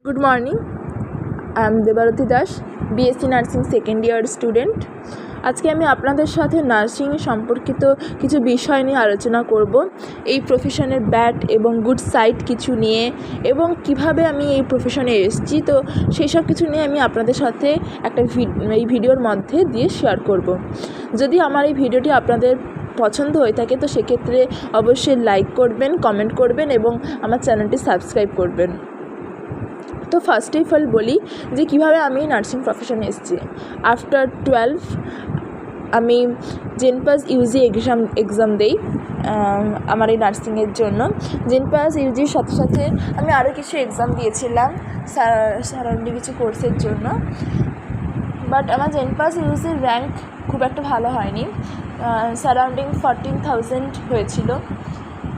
Good morning, I am Debarati Das, BSc nursing second year student. আজকে আমি আপনাদের সাথে নার্সিং সম্পর্কিত কিছু বিষয় নিয়ে আলোচনা করব। এই প্রফেশনের ব্যাড এবং গুড সাইড কিছু নিয়ে, এবং কিভাবে আমি এই প্রফেশনে এসেছি, তো সেই সব কিছু নিয়ে আমি আপনাদের সাথে একটা এই ভিডিওর মধ্যে দিয়ে শেয়ার করব। যদি আমার এই ভিডিওটি আপনাদের পছন্দ হয়ে থাকে তো সেক্ষেত্রে অবশ্যই লাইক করবেন, কমেন্ট করবেন এবং আমার চ্যানেলটি সাবস্ক্রাইব করবেন। তো ফার্স্ট অফ অল বলি যে কীভাবে আমি নার্সিং প্রফেশনে এসেছি। আফটার 12 আমি জেনপাস ইউজি এক্সাম দেই আমার এই নার্সিংয়ের জন্য। জেনপাস ইউজির সাথে সাথে আমি আরও কিছু এক্সাম দিয়েছিলাম সারাউন্ডিং কিছু কোর্সের জন্য, বাট আমার জেনপাস ইউজির র্যাঙ্ক খুব একটা ভালো হয়নি, সারাউন্ডিং 14,000 হয়েছিল।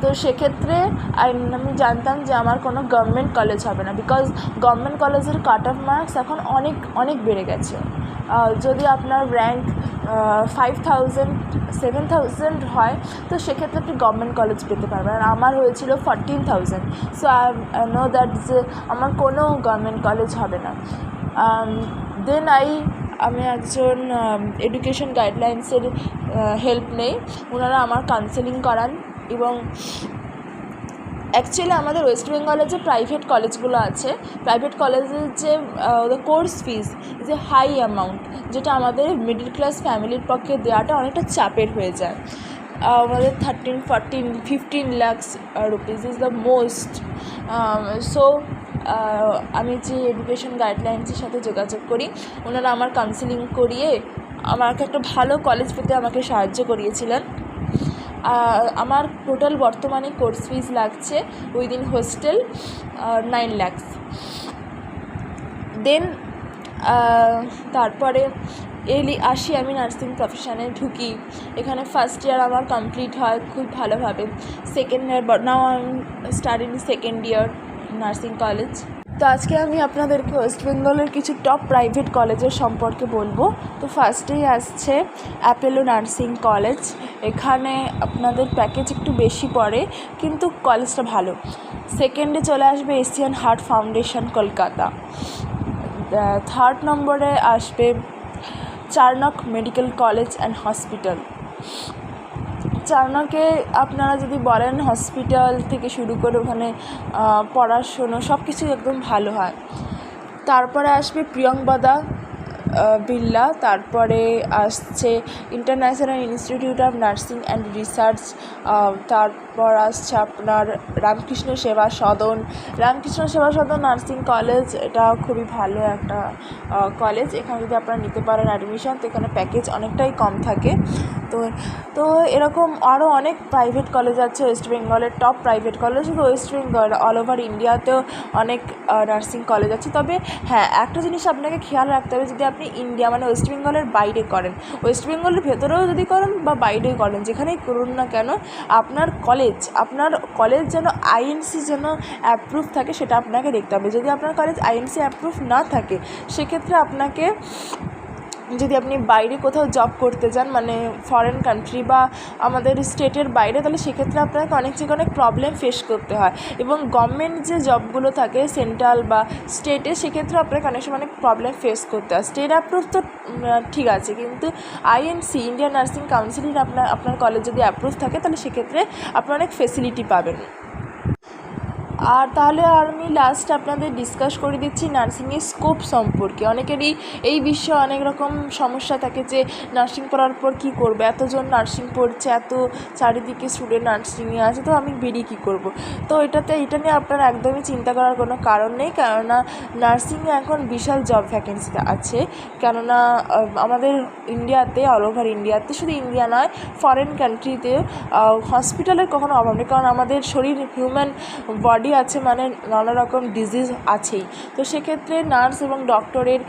তো সেক্ষেত্রে আমি জানতাম যে আমার কোনো গভর্নমেন্ট কলেজ হবে না, বিকজ গভর্নমেন্ট কলেজের কাট অফ মার্কস এখন অনেক অনেক বেড়ে গেছে। যদি আপনার র্যাঙ্ক 5,000 7,000 হয় তো সেক্ষেত্রে আপনি গভর্নমেন্ট কলেজ পেতে পারবেন, আর আমার হয়েছিল 14,000। সো আই নো দ্যাট যে আমার কোনো গভর্নমেন্ট কলেজ হবে না। দেন আমি একজন এডুকেশন গাইডলাইন্সের হেল্প নেই, ওনারা আমার কাউন্সেলিং করান। এবং অ্যাকচুয়ালি আমাদের ওয়েস্ট বেঙ্গলের যে প্রাইভেট কলেজগুলো আছে, প্রাইভেট কলেজের যে কোর্স ফিজ যে হাই অ্যামাউন্ট, যেটা আমাদের মিডল ক্লাস ফ্যামিলির পক্ষে দেওয়াটা অনেকটা চাপের হয়ে যায়। আমাদের 13, 14, 15 lakhs rupees is the most. So আমি যে এডুকেশন গাইডলাইন্সের সাথে যোগাযোগ করি, ওনারা আমার কাউন্সেলিং করিয়ে আমাকে একটা ভালো কলেজ পেতে আমাকে সাহায্য করিয়েছিলেন। আমার টোটাল বর্তমানে কোর্স ফিজ লাগছে উইদিন হোস্টেল 9 lakhs। দেন তারপরে আসি আমি নার্সিং প্রফেশনে ঢুকি। এখানে ফার্স্ট ইয়ার আমার কমপ্লিট হয় খুব ভালোভাবে। Second year, now I am studying second year nursing college. তো আজকে আমি আপনাদেরকে ওয়েস্ট বেঙ্গলের কিছু টপ প্রাইভেট কলেজের সম্পর্কে বলবো। তো ফার্স্টেই আসছে অ্যাপেলো নার্সিং কলেজ। এখানে আপনাদের প্যাকেজ একটু বেশি পড়ে, কিন্তু কলেজটা ভালো। সেকেন্ডে চলে আসবে Asian heart foundation Kolkata. Third নম্বরে আসবে চারনক মেডিকেল কলেজ অ্যান্ড হসপিটাল। চারনকে আপনারা যদি বলেন, হসপিটাল থেকে শুরু করে ওখানে পড়াশুনো সব কিছুই একদম ভালো হয়। তারপরে আসবে প্রিয়ংবদা বিড়লা। তারপরে আসছে international institute of nursing and research. তারপর আসছে আপনার রামকৃষ্ণ সেবা সদন। রামকৃষ্ণ সেবা সদন নার্সিং কলেজ, এটা খুবই ভালো একটা কলেজ। এখানে যদি আপনারা নিতে পারেন অ্যাডমিশন, তো এখানে প্যাকেজ অনেকটাই কম থাকে। তো এরকম আরও অনেক প্রাইভেট কলেজ আছে ওয়েস্ট বেঙ্গলের, টপ প্রাইভেট কলেজ। শুধু ওয়েস্ট বেঙ্গল, অল ওভার ইন্ডিয়াতেও অনেক নার্সিং কলেজ আছে। তবে হ্যাঁ, একটা জিনিস আপনাকে খেয়াল রাখতে হবে, যদি আপনি ইন্ডিয়া মানে ওয়েস্ট বেঙ্গলের বাইরে করেন, ওয়েস্ট বেঙ্গলের ভেতরেও যদি করেন বা বাইরেও করেন, যেখানেই করুন না কেন, আপনার কলেজ যেন আইএনসি যেন অ্যাপ্রুভ থাকে, সেটা আপনাকে দেখতে হবে। যদি আপনার কলেজ আইএনসি অ্যাপ্রুভ না থাকে, সেক্ষেত্রে আপনাকে, যদি আপনি বাইরে কোথাও জব করতে যান, মানে ফরেন কান্ট্রি বা আমাদের স্টেটের বাইরে, তাহলে সেক্ষেত্রে আপনাকে অনেক প্রবলেম ফেস করতে হয়। এবং গভর্নমেন্ট যে জবগুলো থাকে সেন্ট্রাল বা স্টেটে, সেক্ষেত্রে আপনাকে অনেক সময় অনেক প্রবলেম ফেস করতে হয়। স্টেট অ্যাপ্রুভ তো ঠিক আছে, কিন্তু আইএনসি, ইন্ডিয়ান নার্সিং কাউন্সিল, আপনার কলেজ যদি অ্যাপ্রুভ থাকে, তাহলে সেক্ষেত্রে আপনারা অনেক ফেসিলিটি পাবেন। আর তাহলে আমি লাস্ট আপনাদের ডিসকাস করে দিচ্ছি নার্সিংয়ের স্কোপ সম্পর্কে। অনেকেরই এই বিষয়ে অনেক রকম সমস্যা থাকে যে নার্সিং পড়ার পর কী করবে, এতজন নার্সিং পড়ছে, এত চারিদিকে স্টুডেন্ট নার্সিংয়ে আছে, তো আমি বেরিয়ে কী করব। তো এটা নিয়ে আপনারা একদমই চিন্তা করার কোনো কারণ নেই, কেননা নার্সিংয়ে এখন বিশাল জব ভ্যাকেন্সি আছে। কেননা আমাদের ইন্ডিয়াতে, অল ওভার ইন্ডিয়াতে, শুধু ইন্ডিয়া নয়, ফরেন কান্ট্রিতে হসপিটালের কখনো অভাব নেই, কারণ আমাদের শরীর, হিউম্যান বডি আছে, মানে নানা রকম ডিজিজ আছেই। তো সেক্ষেত্রে নার্স এবং ডক্টরের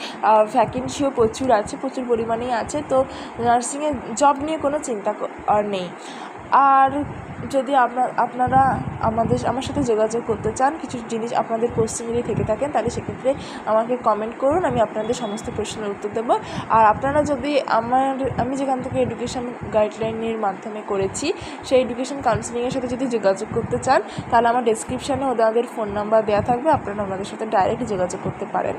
ভ্যাকেন্সিও প্রচুর পরিমাণেই আছে। তো নার্সিংয়ে জব নিয়ে কোনো চিন্তা নেই। আর যদি আপনারা আমার সাথে যোগাযোগ করতে চান, কিছু জিনিস আপনাদের কোশ্চেন যদি থেকে থাকেন, তাহলে সেক্ষেত্রে আমাকে কমেন্ট করুন, আমি আপনাদের সমস্ত প্রশ্নের উত্তর দেবো। আর আপনারা যদি আমি যেখান থেকে এডুকেশন গাইডলাইনের মাধ্যমে করেছি সেই এডুকেশন কাউন্সিলিংয়ের সাথে যদি যোগাযোগ করতে চান, তাহলে আমার ডেসক্রিপশানে ওদের ফোন নাম্বার দেওয়া থাকবে, আপনারা ওনাদের সাথে ডাইরেক্ট যোগাযোগ করতে পারেন।